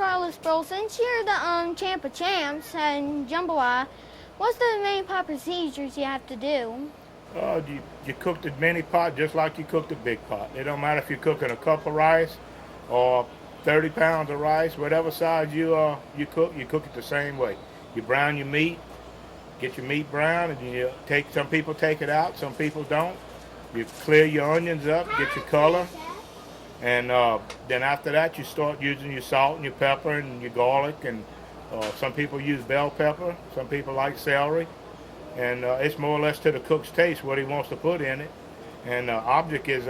Carlos, bro, since you're the champ of champs and jambalaya, what's the main pot procedures you have to do? You cook the mini pot just like you cook the big pot. It don't matter if you're cooking a cup of rice or 30 pounds of rice, whatever size you cook it the same way. You brown your meat, get your meat brown, and you take. Some people take it out, some people don't. You clear your onions up, get your color, and then after that you start using your salt and your pepper and your garlic, and some people use bell pepper, some people like celery, and it's more or less to the cook's taste what he wants to put in it. And the object is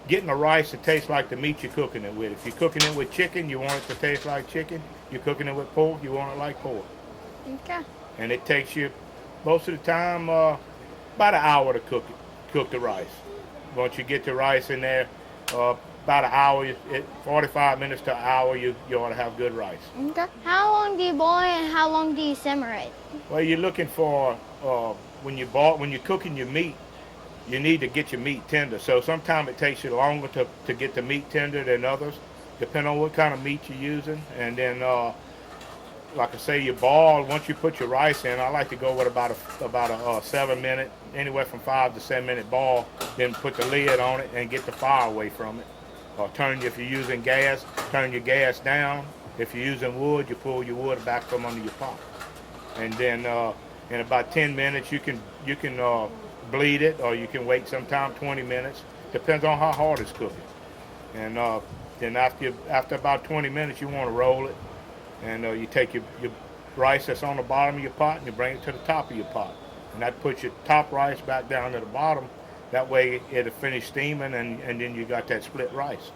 getting the rice to taste like the meat you're cooking it with. If you're cooking it with chicken, you want it to taste like chicken. You're cooking it with pork, you want it like pork. Okay. And it takes you most of the time about an hour to cook the rice. Once you get the rice in there, about an hour, 45 minutes to an hour, you ought to have good rice. Okay. How long do you boil and how long do you simmer it? Well, you're looking for when you're cooking your meat, you need to get your meat tender. So sometimes it takes you longer to get the meat tender than others, depending on what kind of meat you're using. And then, like I say, you boil. Once you put your rice in, I like to go with about a 7 minute, anywhere from 5 to 7 minute boil. Then put the lid on it and get the fire away from it. Or if you're using gas, turn your gas down. If you're using wood, you pull your wood back from under your pot. And then in about 10 minutes, you can bleed it, or you can wait sometime 20 minutes. Depends on how hard it's cooking. And then after about 20 minutes, you want to roll it. And you take your rice that's on the bottom of your pot and you bring it to the top of your pot. And that puts your top rice back down to the bottom. That way it'll finish steaming, and then you got that split rice.